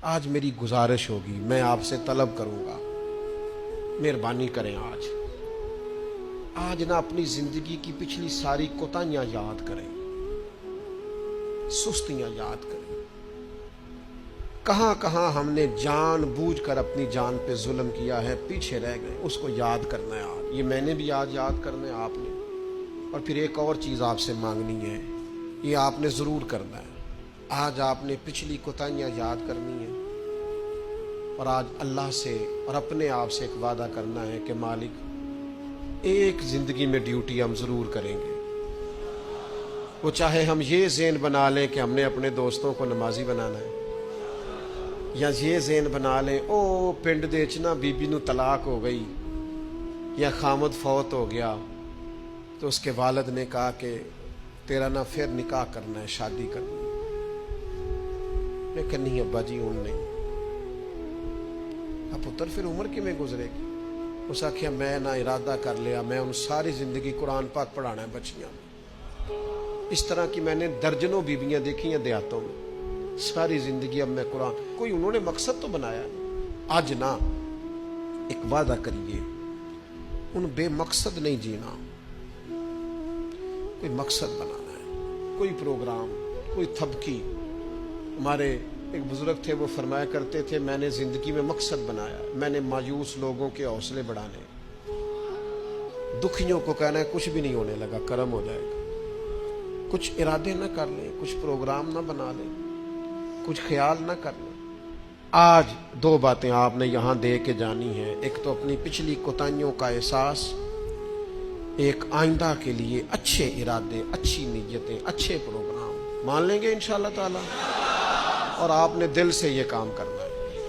آج میری گزارش ہوگی، میں آپ سے طلب کروں گا، مہربانی کریں آج نہ اپنی زندگی کی پچھلی ساری کوتاہیاں یاد کریں، سستیاں یاد کریں، کہاں کہاں ہم نے جان بوجھ کر اپنی جان پہ ظلم کیا ہے، پیچھے رہ گئے، اس کو یاد کرنا ہے آج۔ یہ میں نے بھی آج یاد کرنا ہے، آپ نے۔ اور پھر ایک اور چیز آپ سے مانگنی ہے، یہ آپ نے ضرور کرنا ہے۔ آج آپ نے پچھلی کوتاہیاں یاد کرنی ہیں، اور آج اللہ سے اور اپنے آپ سے ایک وعدہ کرنا ہے کہ مالک ایک زندگی میں ڈیوٹی ہم ضرور کریں گے، وہ چاہے ہم یہ ذہن بنا لیں کہ ہم نے اپنے دوستوں کو نمازی بنانا ہے، یا یہ ذہن بنا لیں او پنڈ دے وچ نا بی بی نو طلاق ہو گئی یا خامد فوت ہو گیا تو اس کے والد نے کہا کہ تیرا نہ پھر نکاح کرنا ہے، شادی کرنی ہے۔ میں کہ نہیں ابا جی ہوں نہیں۔ اب پتر پھر عمر کی میں گزرے گی؟ اس آخیا میں نہ ارادہ کر لیا، میں ان ساری زندگی قرآن پاک پڑھانا ہے بچیاں میں۔ اس طرح کی میں نے درجنوں بیویاں دیکھی ہیں دیہاتوں میں، ساری زندگی اب میں قرآن، کوئی انہوں نے مقصد تو بنایا نہیں۔ آج نہ ایک وعدہ کریے، ان بے مقصد نہیں جینا، کوئی مقصد بنانا ہے، کوئی پروگرام، کوئی تھبکی۔ ہمارے ایک بزرگ تھے، وہ فرمایا کرتے تھے میں نے زندگی میں مقصد بنایا، میں نے مایوس لوگوں کے حوصلے بڑھانے، دکھیوں کو کہنا ہے کچھ بھی نہیں ہونے لگا، کرم ہو جائے گا۔ کچھ ارادے نہ کر لیں، کچھ پروگرام نہ بنا لیں، کچھ خیال نہ کر لیں۔ آج دو باتیں آپ نے یہاں دے کے جانی ہیں، ایک تو اپنی پچھلی کوتاہیوں کا احساس، ایک آئندہ کے لیے اچھے ارادے، اچھی نیتیں، اچھے پروگرام مان لیں گے انشاءاللہ تعالی۔ اور آپ نے دل سے یہ کام کرنا ہے،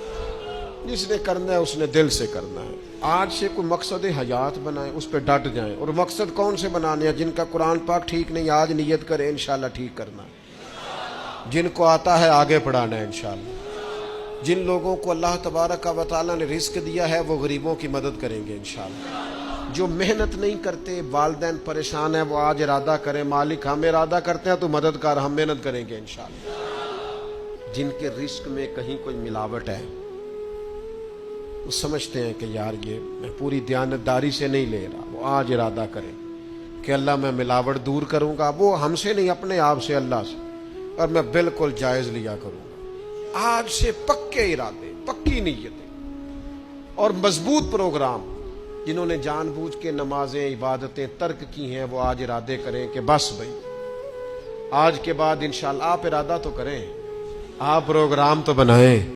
جس نے کرنا ہے اس نے دل سے کرنا ہے۔ آج سے کوئی مقصد حیات بنائیں، اس پہ ڈٹ جائیں۔ اور مقصد کون سے بنانے ہیں؟ جن کا قرآن پاک ٹھیک نہیں، آج نیت کریں انشاءاللہ ٹھیک کرنا ہے۔ جن کو آتا ہے آگے پڑھانا ہے انشاءاللہ۔ جن لوگوں کو اللہ تبارک و تعالیٰ نے رزق دیا ہے وہ غریبوں کی مدد کریں گے انشاءاللہ۔ جو محنت نہیں کرتے، والدین پریشان ہیں، وہ آج ارادہ کریں مالک ہم ارادہ کرتے ہیں تو مدد کر، ہم محنت کریں گے انشاءاللہ۔ جن کے رزق میں کہیں کوئی ملاوٹ ہے، وہ سمجھتے ہیں کہ یار یہ میں پوری دیانتداری سے نہیں لے رہا، وہ آج ارادہ کریں کہ اللہ میں ملاوٹ دور کروں گا، وہ ہم سے نہیں اپنے آپ سے، اللہ سے، اور میں بالکل جائز لیا کروں گا۔ آج سے پکے ارادے، پکی نیتیں اور مضبوط پروگرام۔ جنہوں نے جان بوجھ کے نمازیں، عبادتیں ترک کی ہیں، وہ آج ارادے کریں کہ بس بھائی آج کے بعد انشاءاللہ۔ آپ ارادہ تو کریں، آپ پروگرام تو بنائیں۔